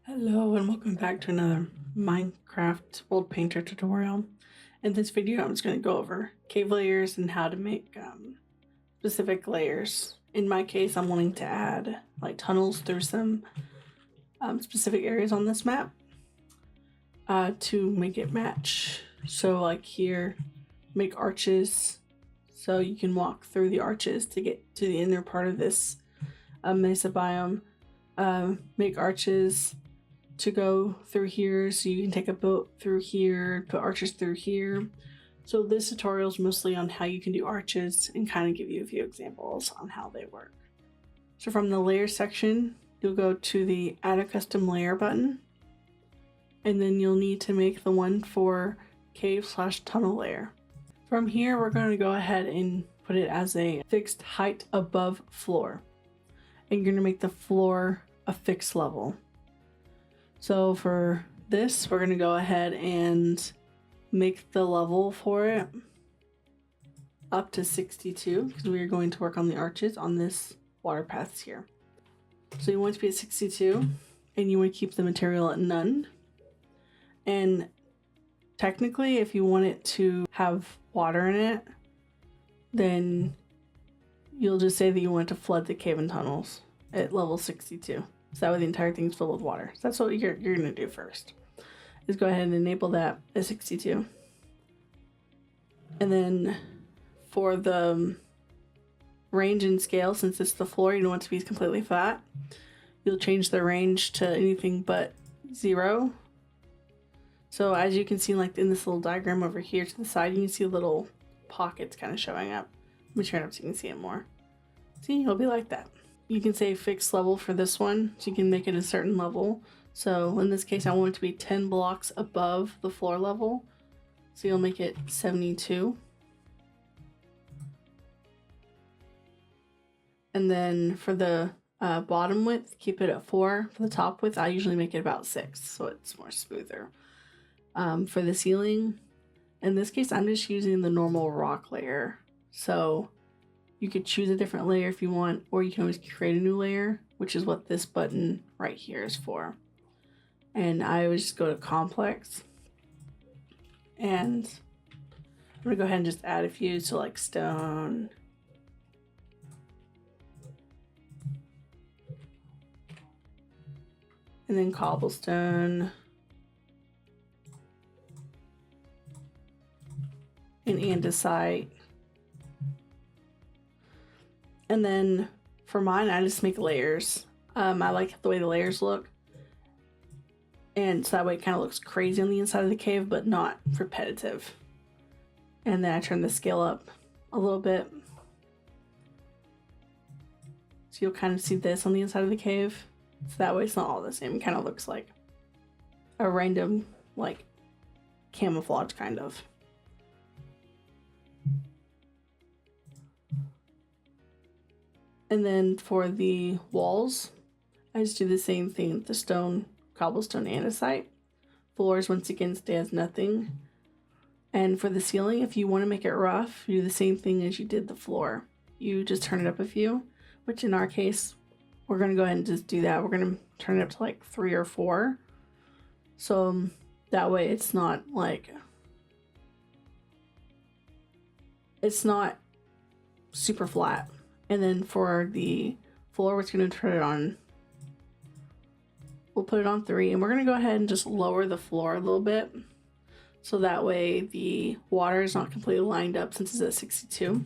Hello and welcome back to another Minecraft World Painter tutorial. In this video I'm just going to go over cave layers and how to make specific layers. In my case I'm wanting to add like tunnels through some specific areas on this map to make it match. So like here, make arches so you can walk through the arches to get to the inner part of this mesa biome. Make arches to go through here so you can take a boat through here, put arches through here. So this tutorial is mostly on how you can do arches and kind of give you a few examples on how they work. So from the layer section, you'll go to the add a custom layer button, and then you'll need to make the one for cave/tunnel layer. From here, we're going to go ahead and put it as a fixed height above floor. And you're going to make the floor a fixed level. So for this, we're going to go ahead and make the level for it up to 62 because we are going to work on the arches on this water paths here. So you want it to be at 62 and you want to keep the material at none. And technically, if you want it to have water in it, then you'll just say that you want to flood the cave and tunnels at level 62. So that way the entire thing's filled with water. So that's what you're going to do first, is go ahead and enable that at 62. And then for the range and scale, since it's the floor, you don't want it to be completely flat. You'll change the range to anything but 0. So as you can see, like in this little diagram over here to the side, you can see little pockets kind of showing up. Let me turn it up so you can see it more. See, it'll be like that. You can say fixed level for this one, so you can make it a certain level. So in this case, I want it to be 10 blocks above the floor level. So you'll make it 72. And then for the bottom width, keep it at 4. For the top width, I usually make it about 6, so it's more smoother. For the ceiling, in this case, I'm just using the normal rock layer. So you could choose a different layer if you want, or you can always create a new layer, which is what this button right here is for. And I always just go to complex. And I'm gonna go ahead and just add a few, so like stone. And then cobblestone. And andesite. And then for mine, I just make layers. I like the way the layers look. And so that way it kind of looks crazy on the inside of the cave, but not repetitive. And then I turn the scale up a little bit. So you'll kind of see this on the inside of the cave. So that way it's not all the same. It kind of looks like a random, like, camouflage kind of. And then for the walls, I just do the same thing with the stone, cobblestone, andesite. Floors, once again, stay as nothing. And for the ceiling, if you want to make it rough, you do the same thing as you did the floor. You just turn it up a few, which in our case, we're going to go ahead and just do that. We're going to turn it up to like 3 or 4. So that way it's not like, it's not super flat. And then for the floor, we're just going to turn it on. We'll put it on 3, and we're going to go ahead and just lower the floor a little bit. So that way the water is not completely lined up since it's at 62.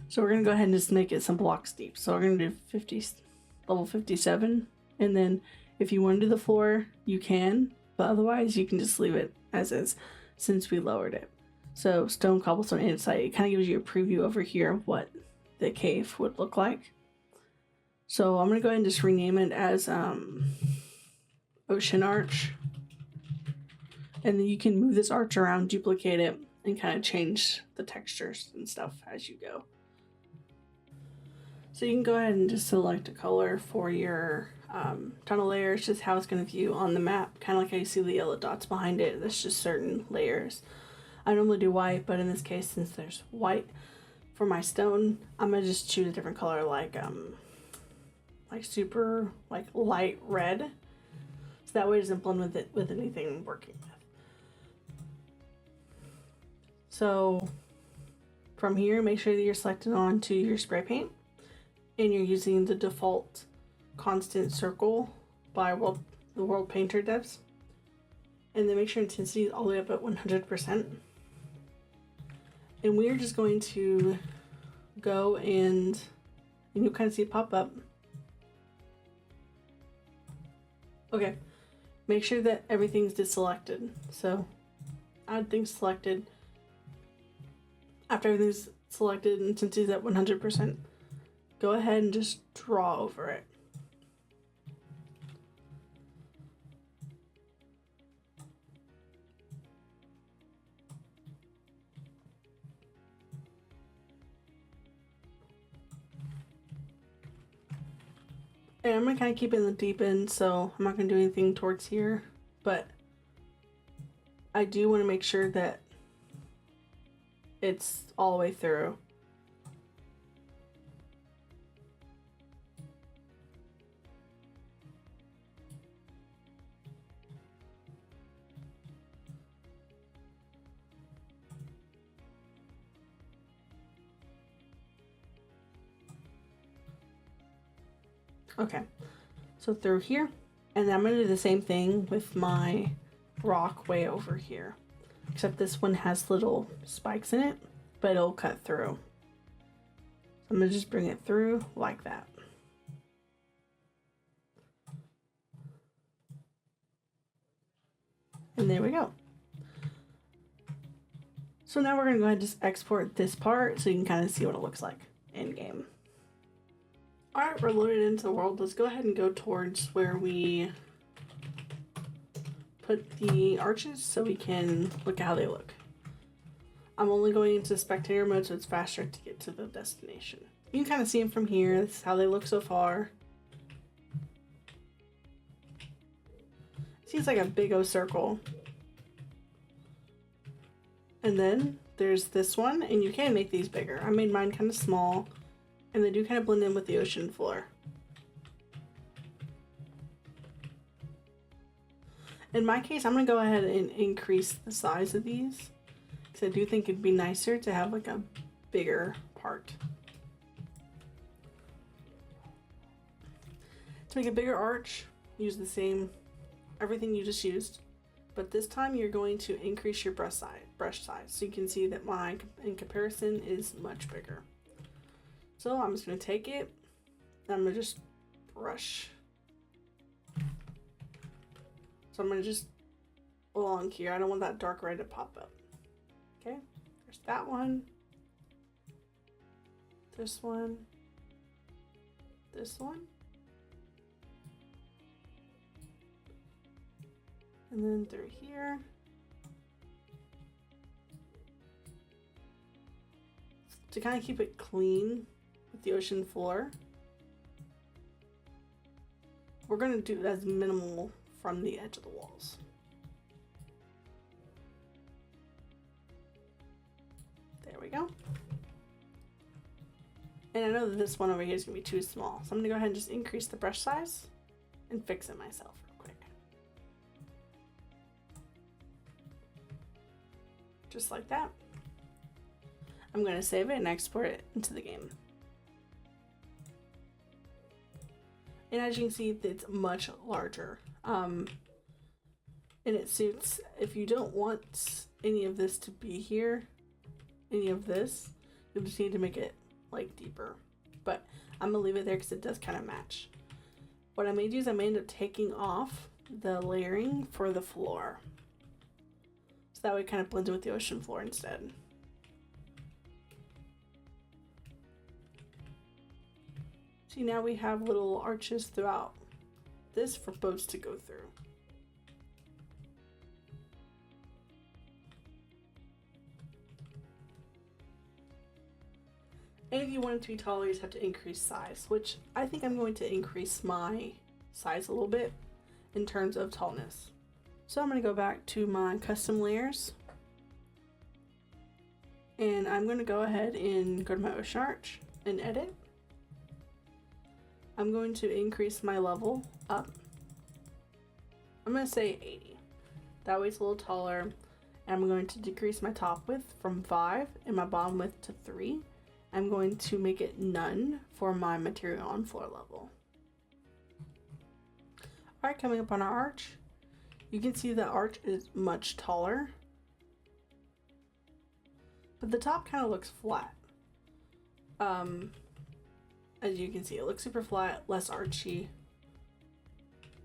So we're going to go ahead and just make it some blocks deep. So we're going to do level 57. And then if you want to do the floor, you can. But otherwise, you can just leave it as is since we lowered it. So stone, cobblestone, andesite, it kind of gives you a preview over here of what the cave would look like. So I'm going to go ahead and just rename it as Ocean Arch. And then you can move this arch around, duplicate it, and kind of change the textures and stuff as you go. So you can go ahead and just select a color for your tunnel layer. It's just how it's going to view on the map. Kind of like how you see the yellow dots behind it. That's just certain layers. I normally do white, but in this case, since there's white for my stone, I'm gonna just choose a different color, like like super like light red. So that way it doesn't blend with it with anything I'm working with. So from here, make sure that you're selected on to your spray paint and you're using the default constant circle by the worldpainter devs. And then make sure intensity is all the way up at 100%. And we're just going to go and you'll kind of see it pop up. Okay, make sure that everything's deselected. So add things selected. After everything's selected and intensity is at 100%, go ahead and just draw over it. And I'm gonna kind of keep it in the deep end, so I'm not gonna do anything towards here, but I do want to make sure that it's all the way through. Okay, so through here, and then I'm gonna do the same thing with my rock way over here, except this one has little spikes in it, but it'll cut through. So I'm gonna just bring it through like that. And there we go. So now we're gonna go ahead and just export this part so you can kind of see what it looks like in game. All right, we're loaded into the world. Let's go ahead and go towards where we put the arches so we can look at how they look. I'm only going into spectator mode so it's faster to get to the destination. You can kind of see them from here. This is how they look so far. Seems like a big O circle. And then there's this one, and you can make these bigger. I made mine kind of small. And they do kind of blend in with the ocean floor. In my case, I'm going to go ahead and increase the size of these, because I do think it'd be nicer to have like a bigger part. To make a bigger arch, use the same, everything you just used. But this time you're going to increase your brush size. So you can see that mine, in comparison, is much bigger. So I'm just going to take it, and I'm going to just brush. So I'm going to just along here. I don't want that dark red to pop up. Okay, there's that one. This one. This one. And then through here. To kind of keep it clean with the ocean floor, we're going to do as minimal from the edge of the walls. There we go. And I know that this one over here is going to be too small, so I'm going to go ahead and just increase the brush size and fix it myself real quick. Just like that. I'm going to save it and export it into the game. And as you can see, it's much larger. And it suits, if you don't want any of this to be here, any of this, you'll just need to make it like deeper. But I'm going to leave it there because it does kind of match. What I may do is I may end up taking off the layering for the floor. So that way it kind of blends in with the ocean floor instead. See, now we have little arches throughout this for boats to go through. And if you want it to be taller, you just have to increase size, which I think I'm going to increase my size a little bit in terms of tallness. So I'm going to go back to my custom layers. And I'm going to go ahead and go to my ocean arch and edit. I'm going to increase my level up. I'm going to say 80. That way it's a little taller. And I'm going to decrease my top width from 5 and my bottom width to 3. I'm going to make it none for my material on floor level. Alright, coming up on our arch, you can see the arch is much taller, but the top kind of looks flat. As you can see, it looks super flat, less archy.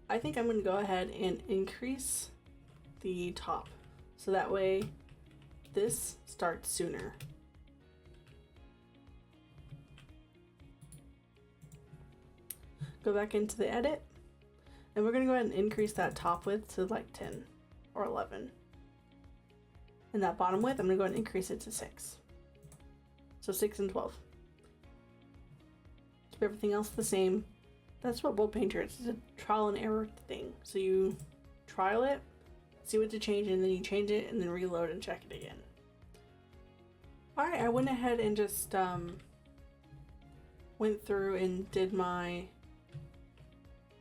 I think I'm going to go ahead and increase the top, so that way this starts sooner. Go back into the edit, and we're going to go ahead and increase that top width to like 10 or 11. And that bottom width, I'm going to go ahead and increase it to 6. So 6 and 12. Keep everything else the same. That's what worldpainter is. It's a trial and error thing. So you trial it, see what to change, and then you change it and then reload and check it again. Alright, I went ahead and just went through and did my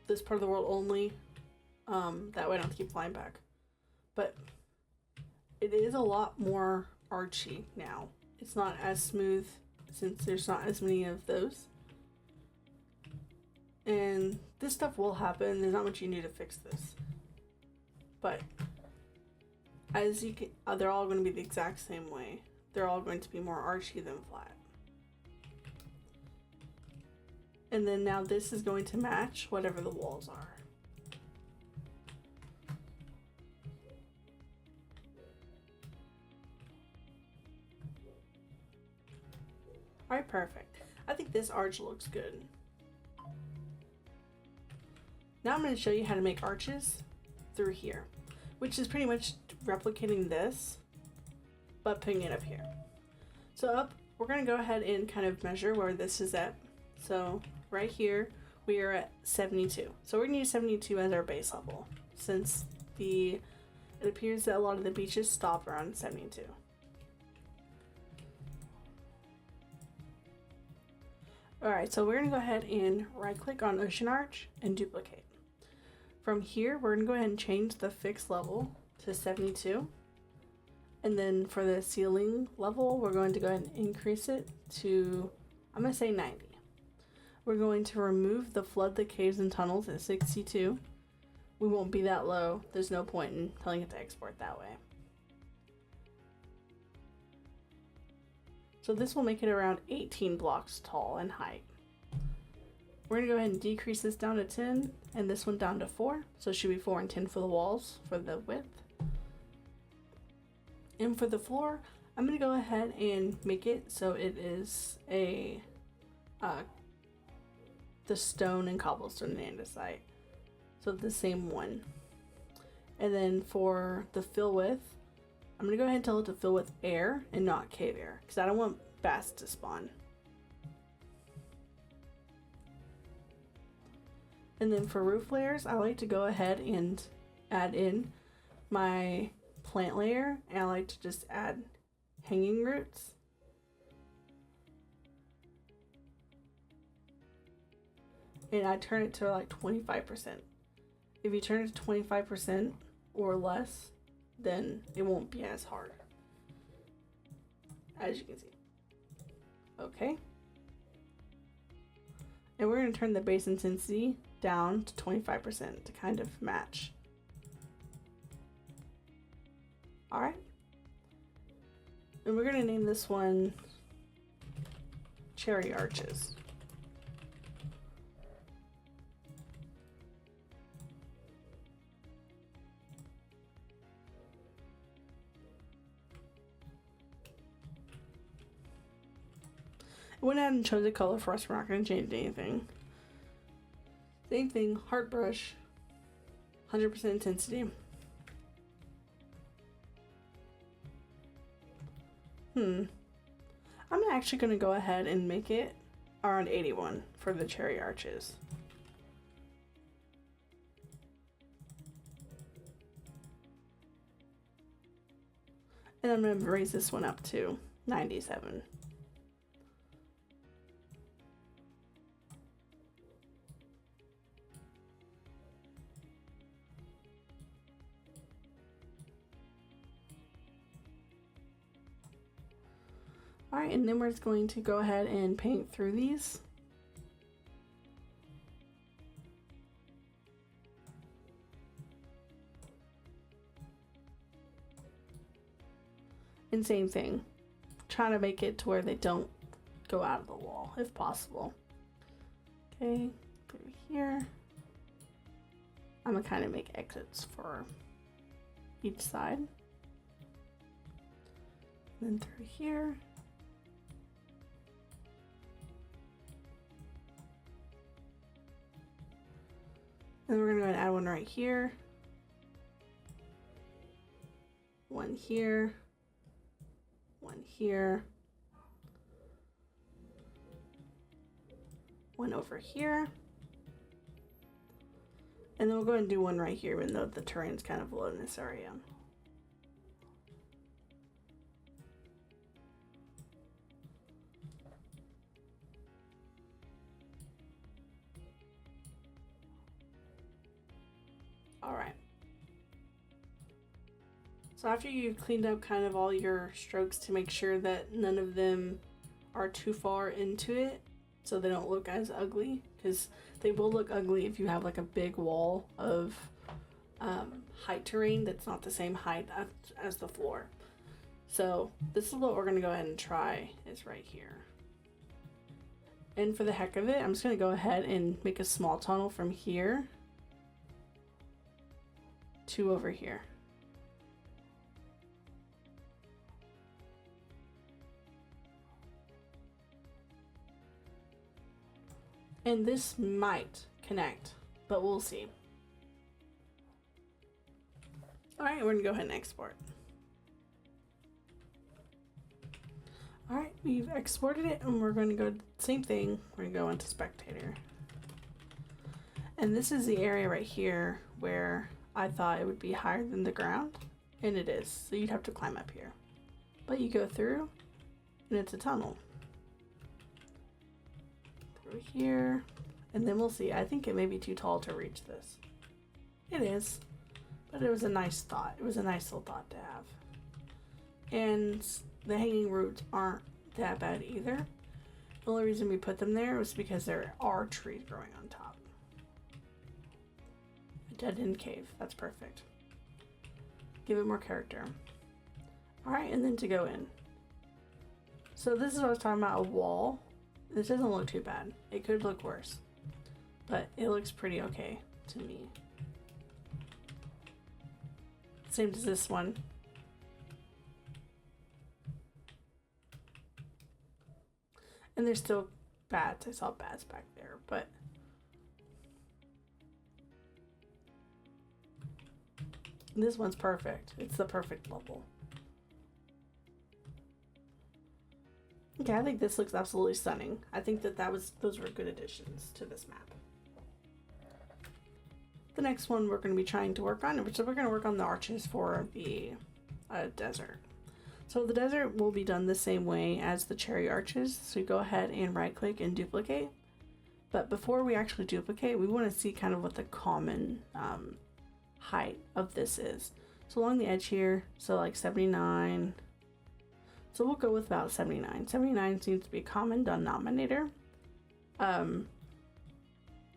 this part of the world only. That way I don't have to keep flying back. But it is a lot more archy now. It's not as smooth since there's not as many of those. And this stuff will happen. There's not much you need to fix this. But as you can, they're all going to be the exact same way. They're all going to be more archy than flat. And then now this is going to match whatever the walls are. Alright, perfect. I think this arch looks good. Now I'm going to show you how to make arches through here, which is pretty much replicating this, but putting it up here. So up, we're going to go ahead and kind of measure where this is at. So right here, we are at 72. So we're going to use 72 as our base level, since it appears that a lot of the beaches stop around 72. Alright, so we're going to go ahead and right click on Ocean Arch and duplicate. From here, we're going to go ahead and change the fixed level to 72. And then for the ceiling level, we're going to go ahead and increase it to, I'm going to say 90. We're going to remove the flood the caves and tunnels at 62. We won't be that low. There's no point in telling it to export that way. So this will make it around 18 blocks tall in height. We're going to go ahead and decrease this down to 10 and this one down to 4. So it should be 4 and 10 for the walls for the width. And for the floor, I'm going to go ahead and make it so it is the stone and cobblestone andesite. So the same one. And then for the fill with, I'm going to go ahead and tell it to fill with air and not cave air, because I don't want bats to spawn. And then for roof layers, I like to go ahead and add in my plant layer, and I like to just add hanging roots. And I turn it to like 25%. If you turn it to 25% or less, then it won't be as hard, as you can see. Okay. And we're going to turn the base intensity down to 25% to kind of match. Alright. And we're going to name this one Cherry Arches. I went ahead and chose a color for us. We're not going to change anything. Same thing, heart brush, 100% intensity. I'm actually going to go ahead and make it around 81 for the cherry arches. And I'm going to raise this one up to 97. Alright, and then we're just going to go ahead and paint through these. And same thing, trying to make it to where they don't go out of the wall if possible. Okay, through here. I'm gonna kind of make exits for each side. Then through here. And we're gonna go ahead and add one right here. One here. One here. One over here. And then we'll go ahead and do one right here, even though the terrain's kind of low in this area. Alright. So after you've cleaned up kind of all your strokes to make sure that none of them are too far into it, so they don't look as ugly, because they will look ugly if you have like a big wall of height terrain that's not the same height as the floor. So this is what we're going to go ahead and try is right here. And for the heck of it, I'm just going to go ahead and make a small tunnel from here to over here. And this might connect, but we'll see. Alright, we're gonna go ahead and export. Alright, we've exported it and we're gonna go, same thing, we're gonna go into spectator. And this is the area right here where I thought it would be higher than the ground, and it is, so you'd have to climb up here. But you go through, and it's a tunnel. Through here, and then we'll see. I think it may be too tall to reach this. It is, but it was a nice thought. It was a nice little thought to have. And the hanging roots aren't that bad either. The only reason we put them there was because there are trees growing on top. A dead-end cave, that's perfect. Give it more character. Alright, and then to go in. So this is what I was talking about, a wall. This doesn't look too bad. It could look worse, but it looks pretty okay to me. Same as this one. And there's still bats. I saw bats back there, but this one's perfect. It's the perfect level. Okay, I think this looks absolutely stunning. I think that those were good additions to this map. The next one we're going to be trying to work on, so we're going to work on the arches for the desert. So the desert will be done the same way as the cherry arches. So you go ahead and right click and duplicate. But before we actually duplicate, we want to see kind of what the common height of this is. So along the edge here, so like 79. So we'll go with about 79. 79 seems to be a common denominator.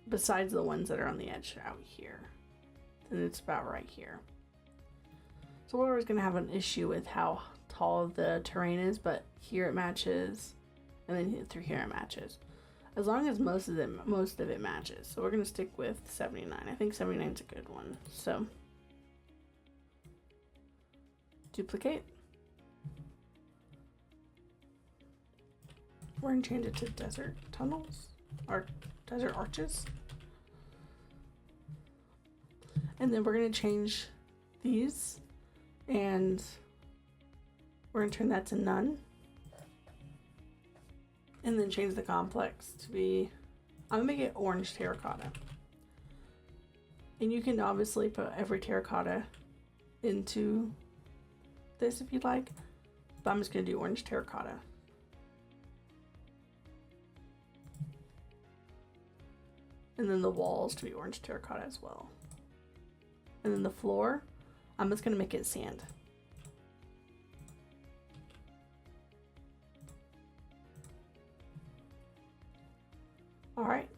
Besides the ones that are on the edge out here. And it's about right here. So we're always going to have an issue with how tall the terrain is, but here it matches, and then through here it matches. As long as most of it matches. So we're going to stick with 79. I think 79 is a good one. So duplicate. We're going to change it to desert tunnels or desert arches. And then we're going to change these, and we're going to turn that to none. And then change the complex to be, I'm going to make it orange terracotta. And you can obviously put every terracotta into this if you'd like, but I'm just going to do orange terracotta. And then the walls to be orange terracotta as well. And then the floor, I'm just going to make it sand. All right,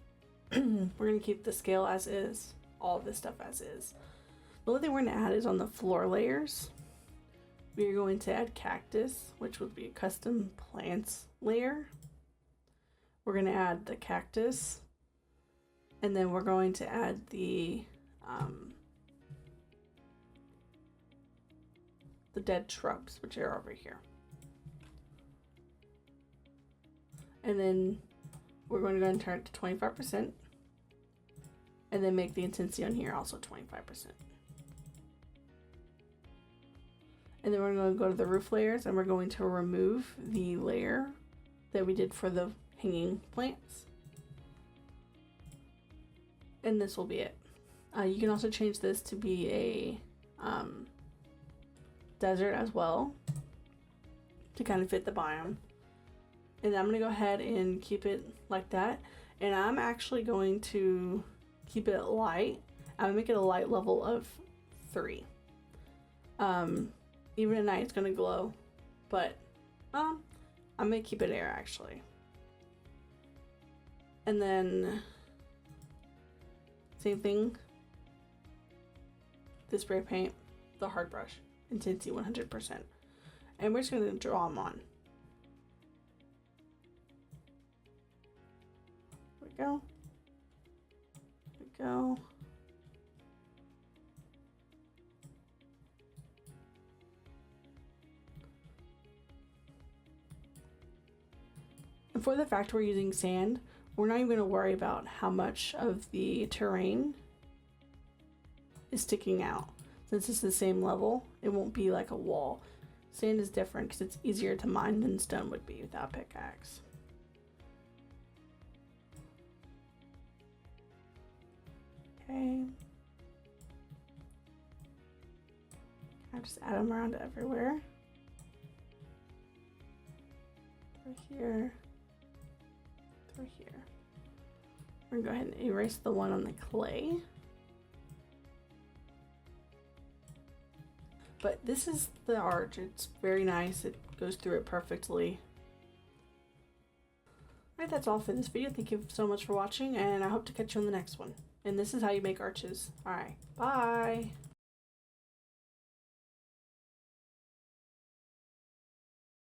we're gonna keep the scale as is, all of this stuff as is. The only thing we're gonna add is on the floor layers. We're going to add cactus, which would be a custom plants layer. We're gonna add the cactus, and then we're going to add the dead shrubs, which are over here. And then we're going to go and turn it to 25%, and then make the intensity on here also 25%. And then we're going to go to the roof layers, and we're going to remove the layer that we did for the hanging plants. And this will be it. You can also change this to be a desert as well, to kind of fit the biome. And I'm going to go ahead and keep it like that. And I'm actually going to keep it light. I'm going to make it a light level of 3. Even at night it's going to glow, but I'm going to keep it air actually. And then same thing, the spray paint, the hard brush, intensity 100%. And we're just going to draw them on. There we go. There we go. And for the fact we're using sand, we're not even going to worry about how much of the terrain is sticking out. Since it's the same level, it won't be like a wall. Sand is different because it's easier to mine than stone would be without a pickaxe. Okay. I just add them around everywhere. Through here. Through here. We're gonna go ahead and erase the one on the clay. But this is the arch. It's very nice. It goes through it perfectly. Alright, that's all for this video. Thank you so much for watching, and I hope to catch you on the next one. And this is how you make arches. Alright, bye!